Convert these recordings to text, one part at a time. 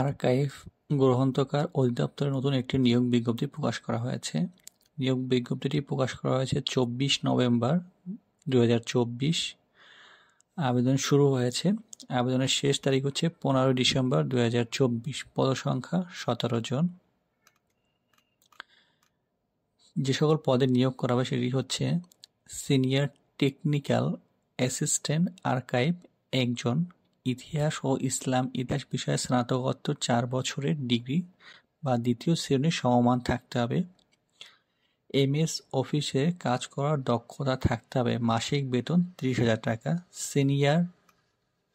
Archive গ্রন্থাগার অধিদপ্তরে নতুন একটি নিয়োগ বিজ্ঞপ্তি প্রকাশ করা হয়েছে। নিয়োগ বিজ্ঞপ্তিটি প্রকাশ করা হয়েছে 24 নভেম্বর 2024। আবেদন শুরু হয়েছে। আবেদনের শেষ তারিখ হচ্ছে 15 ডিসেম্বর 2024। পদসংখ্যা 17 জন। যে সকল পদে নিয়োগ করা হবে সেটি হচ্ছে সিনিয়র টেকনিক্যাল অ্যাসিস্ট্যান্ট আর্কাইভ 1 জন, ইতিহাস ও ইসলাম ইতিহাস বিষয়ে স্নাতকোত্তর 4 বছরের ডিগ্রি বা দ্বিতীয় শ্রেণীর সমমান থাকতে হবে। এমএস অফিসে কাজ করার দক্ষতা থাকতে হবে। মাসিক বেতন 30,000 টাকা। সিনিয়র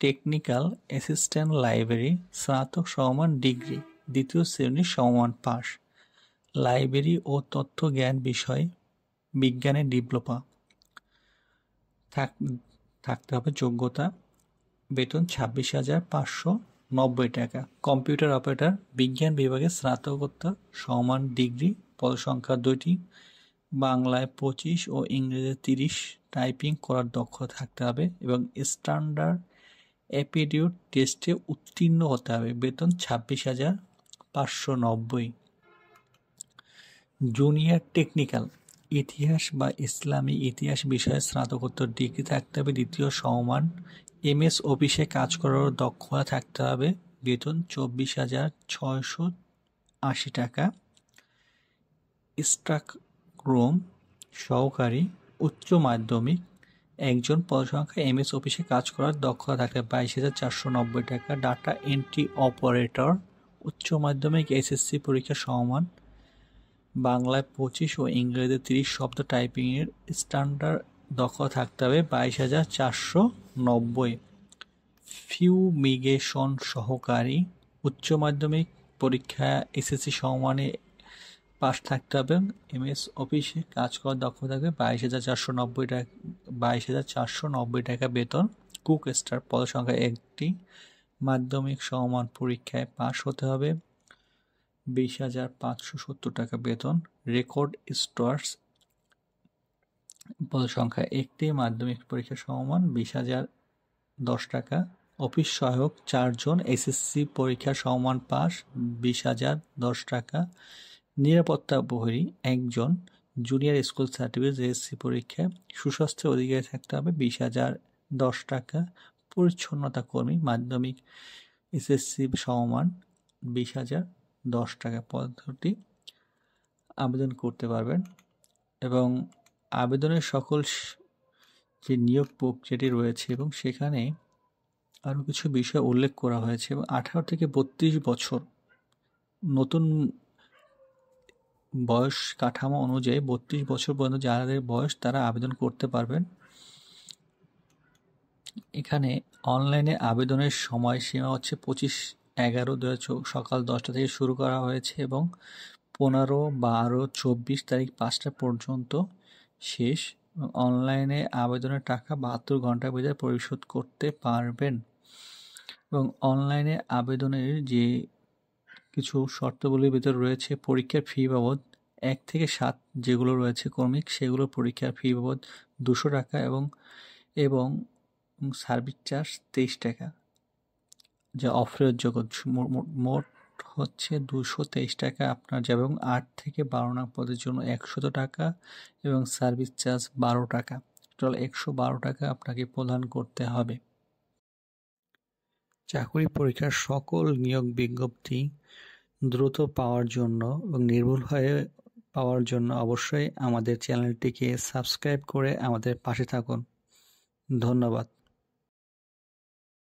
টেকনিক্যাল অ্যাসিস্ট্যান্ট লাইব্রেরি স্নাতক সমমান ডিগ্রি, দ্বিতীয় শ্রেণীর সমমান পাস। লাইব্রেরি ও তথ্য জ্ঞান বিষয় বিজ্ঞানের ডিপ্লোমা থাকতে হবে যোগ্যতা। বেতন 26,590 টাকা। কম্পিউটার অপারেটর বিজ্ঞান বিভাগে স্নাতকোত্তর সমান ডিগ্রি, পদসংখ্যা 2টি, বাংলায় 25 ও ইংরেজিতে 30, টাইপিং করার দক্ষতা থাকতে হবে এবং স্ট্যান্ডার্ড অ্যাপটিটিউড টেস্টে উত্তীর্ণ হতে হবে। বেতন 26,590। জুনিয়র টেকনিক্যাল ইতিহাস বা ইসলামী ইতিহাস বিষয়ে স্নাতকোত্তর ডিগ্রি থাকতে হবে, দ্বিতীয় সমমান। এমএস অফিসে কাজ করার দক্ষতা থাকতে হবে। বেতন 24,680 টাকা। স্টাকরুম সহকারী উচ্চ মাধ্যমিক 1 জন, পদসংখ্যা। এমএস অফিসে কাজ করার দক্ষতা থাকতে 22,490 টাকা। ডাটা এন্ট্রি অপারেটর উচ্চ মাধ্যমিক এসএসসি পরীক্ষা সমমান, বাংলায় 25 ও ইংরেজিতে 30 শব্দ, টাইপিংয়ের স্ট্যান্ডার্ড দক্ষতা থাকতে হবে 22,490। ফিউমিগেশন সহকারী উচ্চ মাধ্যমিক পরীক্ষা এসএসসি সমমানে পাস থাকতে হবে। এমএস অফিসে কাজ করার দক্ষতা থাকবে 22,490 টাকা। 22,490 টাকা বেতন। কুক স্টার পদসংখ্যা 1টি, মাধ্যমিক সমমান পরীক্ষায় পাস হতে হবে। 20,570 টাকা বেতন। রেকর্ড স্টোয়ার্স পদসংখ্যা 1টি, মাধ্যমিক পরীক্ষা সমমান 20,010 টাকা। অফিস সহায়ক 4 জন, এসএসসি পরীক্ষা সমমান পাস 20,010 টাকা। নিরাপত্তা প্রহরী 1 জন, জুনিয়র স্কুল সার্টিফিকেট এসএসসি পরীক্ষায় সুস্বাস্থ্যের অধিকারী থাকতে হবে 20,010 টাকা। পরিচ্ছন্নতা কর্মী মাধ্যমিক এসএসসি সমমান 20,010 টাকা। পদ্ধতি আবেদন করতে পারবেন এবং আবেদনের সকল যে নিয়োগ প্রক্রিয়াটি রয়েছে এবং সেখানে আরও কিছু বিষয় উল্লেখ করা হয়েছে এবং 18 থেকে 32 বছর নতুন বয়স কাঠামো অনুযায়ী 32 বছর পর্যন্ত যাদের বয়স তারা আবেদন করতে পারবেন। এখানে অনলাইনে আবেদনের সময়সীমা হচ্ছে 25/11/2024 সকাল 10টা থেকে শুরু করা হয়েছে এবং 15/12/24 তারিখ 5টা পর্যন্ত শেষ। অনলাইনে আবেদনের টাকা 72 ঘন্টার ভিতরে পরিশোধ করতে পারবেন এবং অনলাইনে আবেদনের যে কিছু শর্তাবলীর ভিতরে রয়েছে পরীক্ষার ফি বাবদ 1 থেকে 7 যেগুলো রয়েছে ক্রমিক সেগুলোর পরীক্ষার ফি বাবদ 200 টাকা এবং সার্ভিস চার্জ 23 টাকা যা অফেরতযোগ্য। মোট হচ্ছে 223 টাকা আপনার যাবে এবং 8 থেকে 12 নং পদের জন্য 100 টাকা এবং সার্ভিস চার্জ 12 টাকা। টোটাল 112 টাকা আপনাকে প্রদান করতে হবে। চাকরি পরীক্ষার সকল নিয়োগ বিজ্ঞপ্তি দ্রুত পাওয়ার জন্য এবং নির্ভুলভাবে পাওয়ার জন্য অবশ্যই আমাদের চ্যানেলটিকে সাবস্ক্রাইব করে আমাদের পাশে থাকুন। ধন্যবাদ।